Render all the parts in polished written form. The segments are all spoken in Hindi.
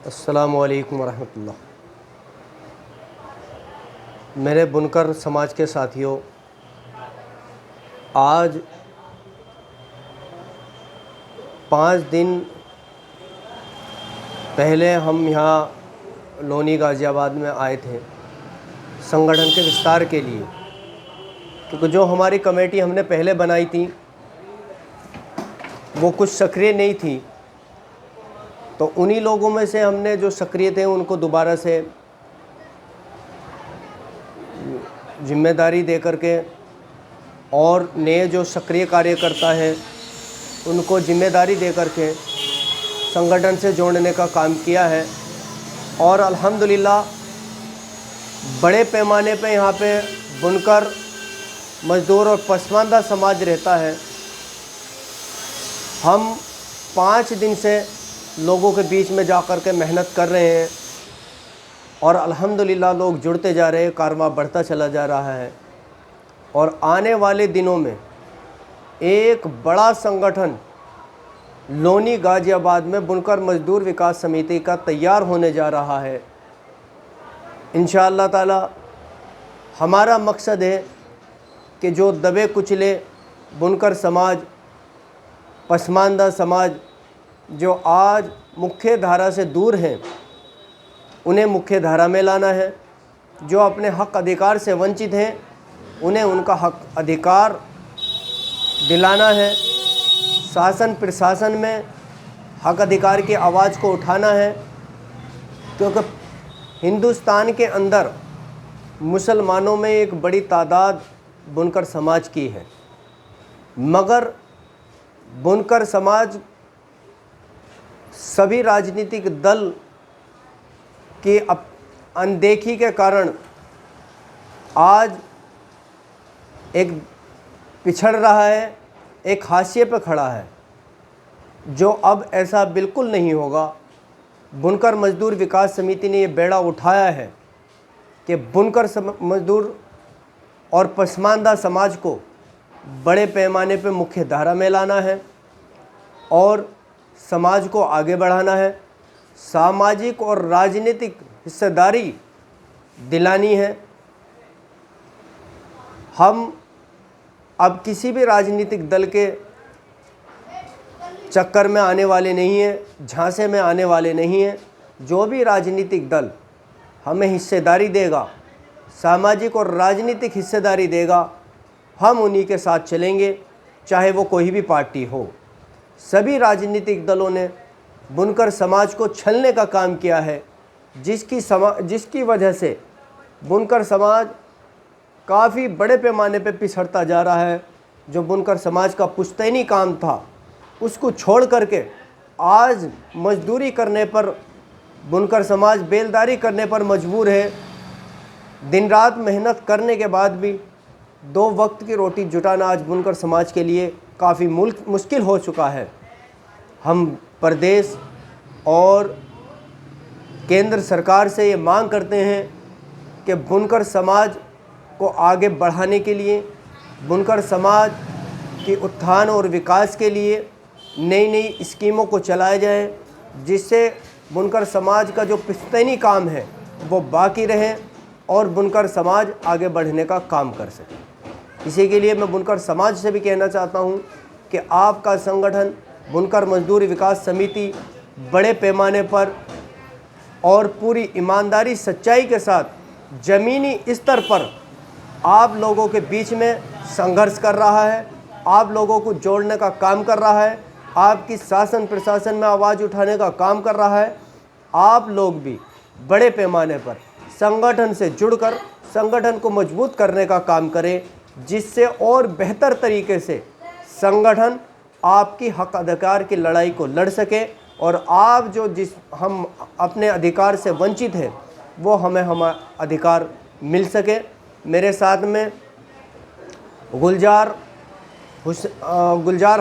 अस्सलामु अलैकुम वरहमतुल्लाह। मेरे बुनकर समाज के साथियों, आज 5 दिन पहले हम यहाँ लोनी गाज़ियाबाद में आए थे संगठन के विस्तार के लिए, क्योंकि जो हमारी कमेटी हमने पहले बनाई थी वो कुछ सक्रिय नहीं थी। तो उन्हीं लोगों में से हमने जो सक्रिय थे उनको दोबारा से जिम्मेदारी दे करके और नए जो सक्रिय कार्यकर्ता है उनको जिम्मेदारी दे करके संगठन से जोड़ने का काम किया है। और अल्हम्दुलिल्लाह बड़े पैमाने पे यहाँ पे बुनकर मज़दूर और पसमानदा समाज रहता है। हम 5 दिन से लोगों के बीच में जा कर के मेहनत कर रहे हैं और अल्हम्दुलिल्लाह लोग जुड़ते जा रहे हैं, कारवां बढ़ता चला जा रहा है। और आने वाले दिनों में एक बड़ा संगठन लोनी गाज़ियाबाद में बुनकर मज़दूर विकास समिति का तैयार होने जा रहा है। इंशाअल्लाह ताला हमारा मकसद है कि जो दबे कुचले बुनकर समाज, पसमानदा समाज जो आज मुख्य धारा से दूर हैं, उन्हें मुख्य धारा में लाना है। जो अपने हक़ अधिकार से वंचित हैं उन्हें उनका हक़ अधिकार दिलाना है। शासन प्रशासन में हक़ अधिकार की आवाज़ को उठाना है, क्योंकि हिंदुस्तान के अंदर मुसलमानों में एक बड़ी तादाद बुनकर समाज की है, मगर बुनकर समाज सभी राजनीतिक दल की अनदेखी के कारण आज एक पिछड़ रहा है, एक हाशिए पर खड़ा है। जो अब ऐसा बिल्कुल नहीं होगा। बुनकर मज़दूर विकास समिति ने ये बेड़ा उठाया है कि बुनकर मज़दूर और पसमानदा समाज को बड़े पैमाने पर मुख्य धारा में लाना है और समाज को आगे बढ़ाना है। सामाजिक और राजनीतिक हिस्सेदारी दिलानी है। हम अब किसी भी राजनीतिक दल के चक्कर में आने वाले नहीं हैं, झांसे में आने वाले नहीं हैं। जो भी राजनीतिक दल हमें हिस्सेदारी देगा, सामाजिक और राजनीतिक हिस्सेदारी देगा, हम उन्हीं के साथ चलेंगे, चाहे वो कोई भी पार्टी हो। सभी राजनीतिक दलों ने बुनकर समाज को छलने का काम किया है, जिसकी वजह से बुनकर समाज काफ़ी बड़े पैमाने पे पिछड़ता जा रहा है। जो बुनकर समाज का पुश्तैनी काम था उसको छोड़ करके आज मजदूरी करने पर बुनकर समाज बेलदारी करने पर मजबूर है। दिन रात मेहनत करने के बाद भी 2 वक्त की रोटी जुटाना आज बुनकर समाज के लिए काफ़ी मुश्किल हो चुका है। हम प्रदेश और केंद्र सरकार से ये मांग करते हैं कि बुनकर समाज को आगे बढ़ाने के लिए, बुनकर समाज के उत्थान और विकास के लिए नई नई स्कीमों को चलाया जाए, जिससे बुनकर समाज का जो पुश्तैनी काम है वो बाकी रहे और बुनकर समाज आगे बढ़ने का काम कर सके। इसी के लिए मैं बुनकर समाज से भी कहना चाहता हूँ कि आपका संगठन बुनकर मज़दूर विकास समिति बड़े पैमाने पर और पूरी ईमानदारी सच्चाई के साथ ज़मीनी स्तर पर आप लोगों के बीच में संघर्ष कर रहा है, आप लोगों को जोड़ने का काम कर रहा है, आपकी शासन प्रशासन में आवाज़ उठाने का काम कर रहा है। आप लोग भी बड़े पैमाने पर संगठन से जुड़कर संगठन को मजबूत करने का काम करें, जिससे और बेहतर तरीके से संगठन आपकी हक़ अधिकार की लड़ाई को लड़ सके और आप हम अपने अधिकार से वंचित हैं वो हमें अधिकार मिल सके। मेरे साथ में गुलजार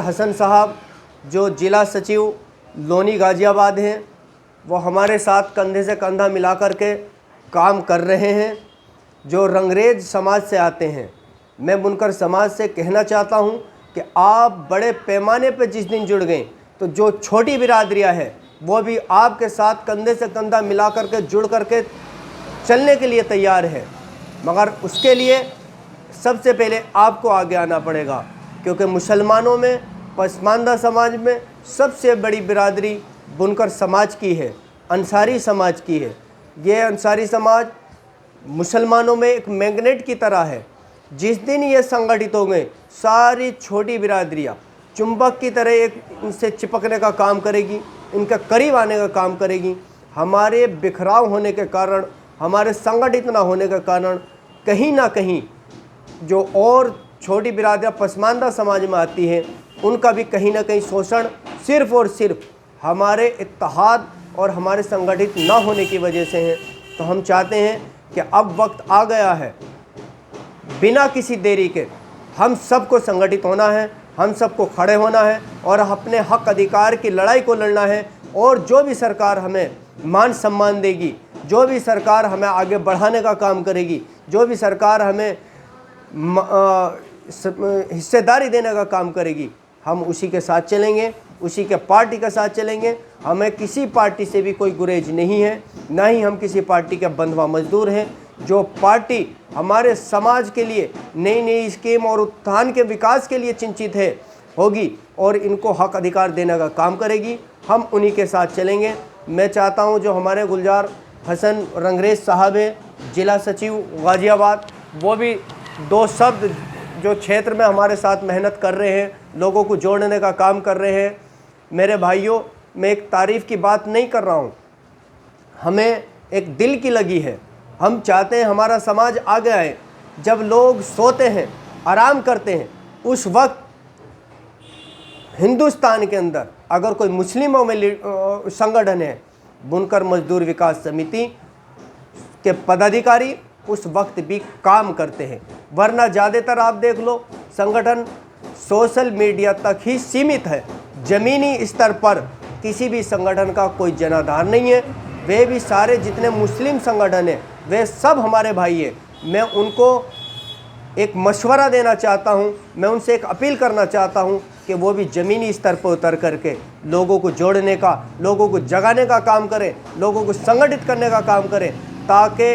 हसन साहब जो ज़िला सचिव लोनी गाज़ियाबाद हैं, वो हमारे साथ कंधे से कंधा मिला कर के काम कर रहे हैं। जो रंगरेज समाज से आते हैं, मैं बुनकर समाज से कहना चाहता हूं कि आप बड़े पैमाने पर जिस दिन जुड़ गए तो जो छोटी बिरादरियां हैं वो भी आपके साथ कंधे से कंधा मिला करके जुड़ करके चलने के लिए तैयार है, मगर उसके लिए सबसे पहले आपको आगे आना पड़ेगा, क्योंकि मुसलमानों में, पसमानदा समाज में सबसे बड़ी बिरादरी बुनकर समाज की है, अंसारी समाज की है। ये अंसारी समाज मुसलमानों में एक मैग्नेट की तरह है। जिस दिन ये संगठित हो गए, सारी छोटी बिरादरियाँ चुंबक की तरह एक इनसे चिपकने का काम करेगी, इनके करीब आने का काम करेगी। हमारे बिखराव होने के कारण, हमारे संगठित ना होने के कारण कहीं ना कहीं जो और छोटी बिरादरियाँ पसमानदा समाज में आती हैं, उनका भी कहीं ना कहीं शोषण सिर्फ़ और सिर्फ हमारे इत्तेहाद और हमारे संगठित ना होने की वजह से है। तो हम चाहते हैं कि अब वक्त आ गया है, बिना किसी देरी के हम सबको संगठित होना है, हम सबको खड़े होना है और अपने हक अधिकार की लड़ाई को लड़ना है। और जो भी सरकार हमें मान सम्मान देगी, जो भी सरकार हमें आगे बढ़ाने का काम करेगी, जो भी सरकार हमें हिस्सेदारी देने का काम करेगी, हम उसी के साथ चलेंगे, उसी के पार्टी के साथ चलेंगे। हमें किसी पार्टी से भी कोई गुरेज नहीं है, ना ही हम किसी पार्टी के बंधुआ मजदूर हैं। जो पार्टी हमारे समाज के लिए नई नई स्कीम और उत्थान के विकास के लिए चिंतित है होगी और इनको हक अधिकार देने का काम करेगी, हम उन्हीं के साथ चलेंगे। मैं चाहता हूं जो हमारे गुलजार हसन रंगरेज साहब हैं, जिला सचिव गाज़ियाबाद, वो भी दो शब्द जो क्षेत्र में हमारे साथ मेहनत कर रहे हैं, लोगों को जोड़ने का काम कर रहे हैं। मेरे भाइयों, मैं एक तारीफ़ की बात नहीं कर रहा हूं, हमें एक दिल की लगी है। हम चाहते हैं हमारा समाज आगे आए। जब लोग सोते हैं, आराम करते हैं, उस वक्त हिंदुस्तान के अंदर अगर कोई मुस्लिमों में संगठन है, बुनकर मजदूर विकास समिति के पदाधिकारी उस वक्त भी काम करते हैं। वरना ज़्यादातर आप देख लो, संगठन सोशल मीडिया तक ही सीमित है। ज़मीनी स्तर पर किसी भी संगठन का कोई जनाधार नहीं है। वे भी सारे जितने मुस्लिम संगठन हैं, वे सब हमारे भाई हैं। मैं उनको एक मशवरा देना चाहता हूं, मैं उनसे एक अपील करना चाहता हूं कि वो भी ज़मीनी स्तर पर उतर करके लोगों को जोड़ने का, लोगों को जगाने का काम करें, लोगों को संगठित करने का काम करें, ताकि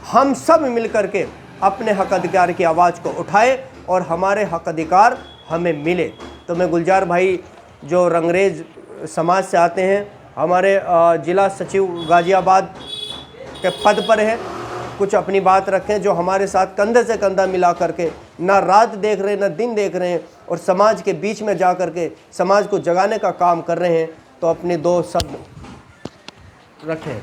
हम सब मिल करके अपने हक अधिकार की आवाज़ को उठाएं और हमारे हक अधिकार हमें मिले। तो मैं गुलजार भाई जो रंगरेज समाज से आते हैं, हमारे जिला सचिव गाज़ियाबाद के पद पर है, कुछ अपनी बात रखें, जो हमारे साथ कंधे से कंधा मिला करके ना रात देख रहे ना दिन देख रहे हैं और समाज के बीच में जा करके समाज को जगाने का काम कर रहे हैं। तो अपने दो शब्द रखें।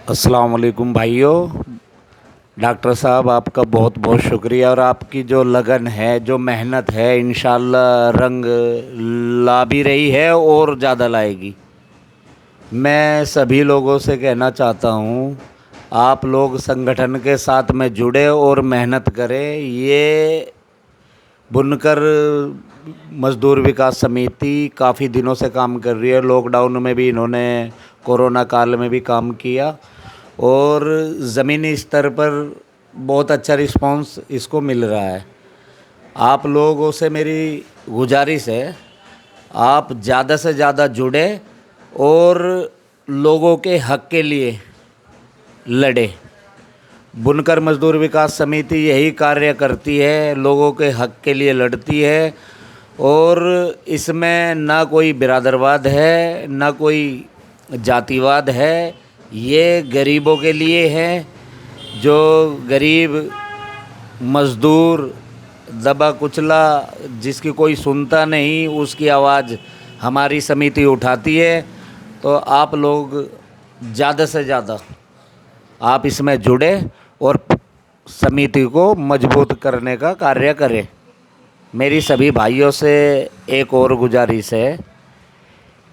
अस्सलाम वालेकुम भाइयों। डॉक्टर साहब, आपका बहुत बहुत शुक्रिया, और आपकी जो लगन है, जो मेहनत है, इंशाल्लाह रंग ला भी रही है और ज़्यादा लाएगी। मैं सभी लोगों से कहना चाहता हूँ, आप लोग संगठन के साथ में जुड़े और मेहनत करें। ये बुनकर मजदूर विकास समिति काफ़ी दिनों से काम कर रही है। लॉकडाउन में भी इन्होंने, कोरोना काल में भी काम किया और ज़मीनी स्तर पर बहुत अच्छा रिस्पांस इसको मिल रहा है। आप लोगों से मेरी गुजारिश है, आप ज़्यादा से ज़्यादा जुड़े और लोगों के हक के लिए लड़े। बुनकर मजदूर विकास समिति यही कार्य करती है, लोगों के हक के लिए लड़ती है, और इसमें ना कोई बिरादरवाद है, ना कोई जातिवाद है। ये गरीबों के लिए है, जो गरीब मज़दूर, दबा कुचला, जिसकी कोई सुनता नहीं, उसकी आवाज़ हमारी समिति उठाती है। तो आप लोग ज़्यादा से ज़्यादा आप इसमें जुड़े और समिति को मजबूत करने का कार्य करें। मेरी सभी भाइयों से एक और गुजारिश है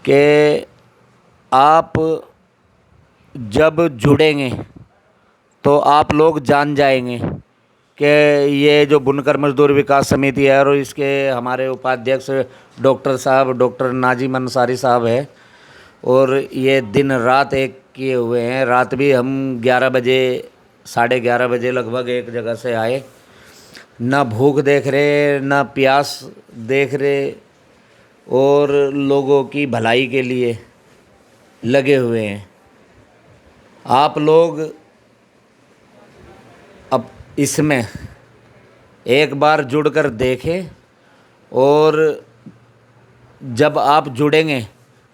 कि आप जब जुड़ेंगे तो आप लोग जान जाएंगे कि ये जो बुनकर मजदूर विकास समिति है, और इसके हमारे उपाध्यक्ष डॉक्टर नाजिम अंसारी साहब है, और ये दिन रात एक किए हुए हैं। रात भी हम 11 बजे, 11:30 बजे लगभग एक जगह से आए, ना भूख देख रहे ना प्यास देख रहे, और लोगों की भलाई के लिए लगे हुए हैं। आप लोग अब इसमें एक बार जुड़कर देखें, और जब आप जुड़ेंगे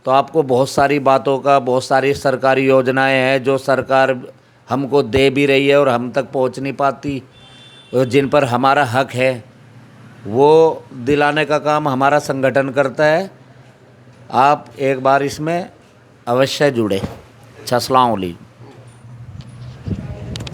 तो आपको बहुत सारी बातों का, बहुत सारी सरकारी योजनाएं हैं जो सरकार हमको दे भी रही है और हम तक पहुंच नहीं पाती, और जिन पर हमारा हक है वो दिलाने का काम हमारा संगठन करता है। आप एक बार इसमें अवश्य जुड़े। अच्छा, अस्सलाम वालेकुम।